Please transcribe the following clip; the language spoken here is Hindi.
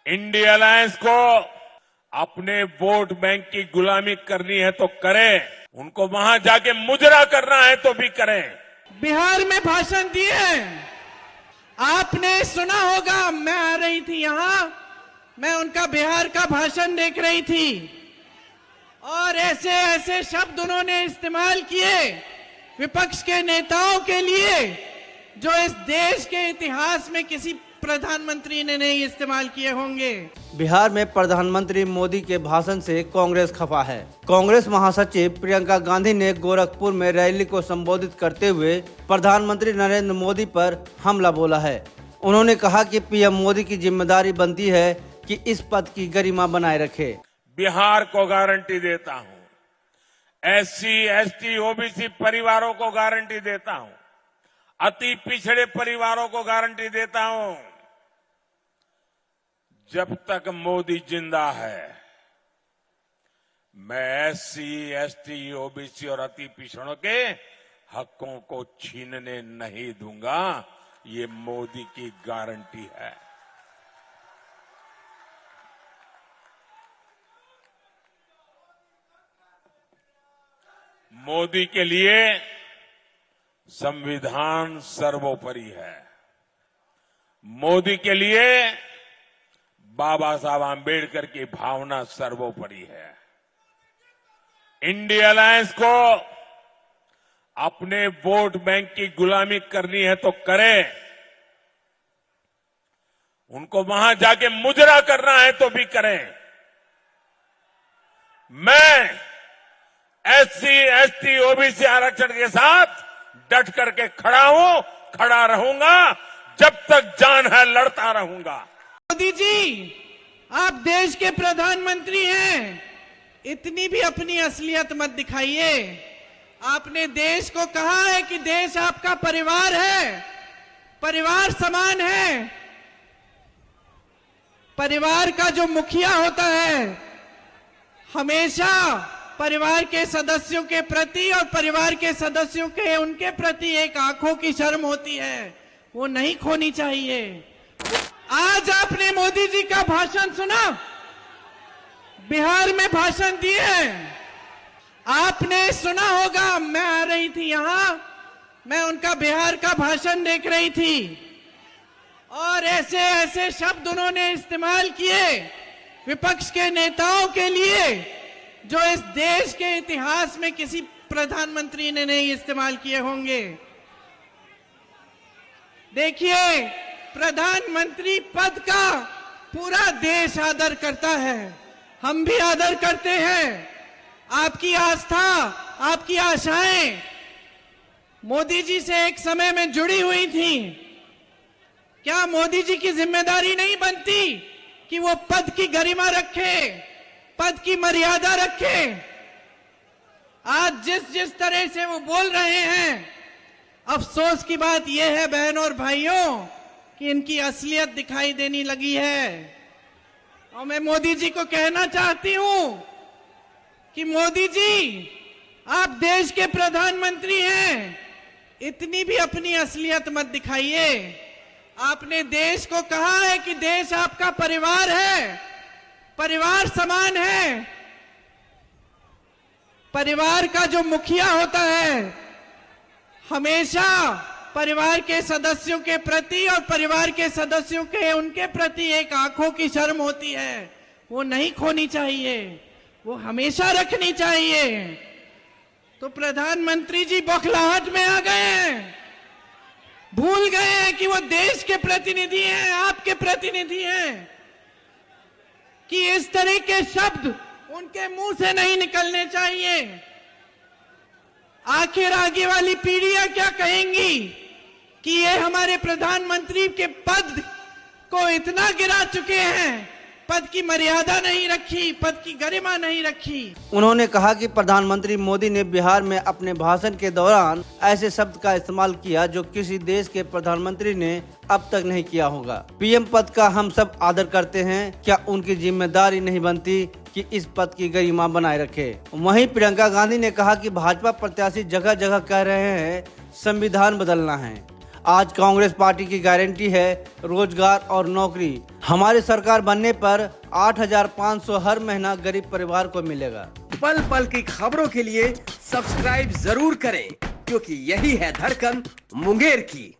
इंडिया अलायंस को अपने वोट बैंक की गुलामी करनी है तो करें, उनको वहां जाके मुजरा करना है तो भी करें। बिहार में भाषण दिए, आपने सुना होगा। मैं आ रही थी यहां, मैं उनका बिहार का भाषण देख रही थी और ऐसे ऐसे शब्द उन्होंने इस्तेमाल किए विपक्ष के नेताओं के लिए जो इस देश के इतिहास में किसी प्रधानमंत्री ने नहीं इस्तेमाल किए होंगे। बिहार में प्रधानमंत्री मोदी के भाषण से कांग्रेस खफा है। कांग्रेस महासचिव प्रियंका गांधी ने गोरखपुर में रैली को संबोधित करते हुए प्रधानमंत्री नरेंद्र मोदी पर हमला बोला है। उन्होंने कहा कि पीएम मोदी की जिम्मेदारी बनती है कि इस पद की गरिमा बनाए रखे। बिहार को गारंटी देता हूं, एससी, एसटी, ओबीसी परिवारों को गारंटी देता हूं, अति पिछड़े परिवारों को गारंटी देता हूं, जब तक मोदी जिंदा है मैं एससी, एसटी, ओबीसी और अति पिछड़ों के हकों को छीनने नहीं दूंगा। ये मोदी की गारंटी है। मोदी के लिए संविधान सर्वोपरि है। मोदी के लिए बाबा साहब आंबेडकर की भावना सर्वोपरि है। इंडिया अलायंस को अपने वोट बैंक की गुलामी करनी है तो करें, उनको वहां जाके मुजरा करना है तो भी करें। मैं एससी, एसटी, ओबीसी आरक्षण के साथ डट करके खड़ा हूं, खड़ा रहूंगा, जब तक जान है लड़ता रहूंगा। मोदी जी, आप देश के प्रधानमंत्री हैं, इतनी भी अपनी असलियत मत दिखाइए। आपने देश को कहा है कि देश आपका परिवार है, परिवार समान है। परिवार का जो मुखिया होता है हमेशा परिवार के सदस्यों के प्रति और परिवार के सदस्यों के उनके प्रति एक आंखों की शर्म होती है, वो नहीं खोनी चाहिए। आज आपने मोदी जी का भाषण सुना, बिहार में भाषण दिए, आपने सुना होगा। मैं आ रही थी यहां, मैं उनका बिहार का भाषण देख रही थी और ऐसे ऐसे शब्द उन्होंने इस्तेमाल किए विपक्ष के नेताओं के लिए जो इस देश के इतिहास में किसी प्रधानमंत्री ने नहीं इस्तेमाल किए होंगे। देखिए, प्रधानमंत्री पद का पूरा देश आदर करता है, हम भी आदर करते हैं। आपकी आस्था, आपकी आशाएं मोदी जी से एक समय में जुड़ी हुई थी। क्या मोदी जी की जिम्मेदारी नहीं बनती कि वो पद की गरिमा रखे, पद की मर्यादा रखे? आज जिस जिस तरह से वो बोल रहे हैं, अफसोस की बात यह है बहनों और भाइयों कि इनकी असलियत दिखाई देने लगी है। और मैं मोदी जी को कहना चाहती हूं कि मोदी जी, आप देश के प्रधानमंत्री हैं, इतनी भी अपनी असलियत मत दिखाइए। आपने देश को कहा है कि देश आपका परिवार है, परिवार समान है। परिवार का जो मुखिया होता है हमेशा परिवार के सदस्यों के प्रति और परिवार के सदस्यों के उनके प्रति एक आंखों की शर्म होती है, वो नहीं खोनी चाहिए, वो हमेशा रखनी चाहिए। तो प्रधानमंत्री जी बौखलाहट में आ गए हैं, भूल गए हैं कि वो देश के प्रतिनिधि हैं, आपके प्रतिनिधि हैं, कि इस तरह के शब्द उनके मुंह से नहीं निकलने चाहिए। आखिर आगे वाली पीढ़ियां क्या कहेंगी कि ये हमारे प्रधानमंत्री के पद को इतना गिरा चुके हैं, पद की मर्यादा नहीं रखी, पद की गरिमा नहीं रखी। उन्होंने कहा कि प्रधानमंत्री मोदी ने बिहार में अपने भाषण के दौरान ऐसे शब्द का इस्तेमाल किया जो किसी देश के प्रधानमंत्री ने अब तक नहीं किया होगा। पीएम पद का हम सब आदर करते हैं, क्या उनकी जिम्मेदारी नहीं बनती कि इस पद की गरिमा बनाए रखे? वहीं प्रियंका गांधी ने कहा कि भाजपा प्रत्याशी जगह जगह कह रहे हैं संविधान बदलना है। आज कांग्रेस पार्टी की गारंटी है रोजगार और नौकरी। हमारी सरकार बनने पर 8,500 हर महीना गरीब परिवार को मिलेगा। पल पल की खबरों के लिए सब्सक्राइब जरूर करें, क्योंकि यही है धड़कन मुंगेर की।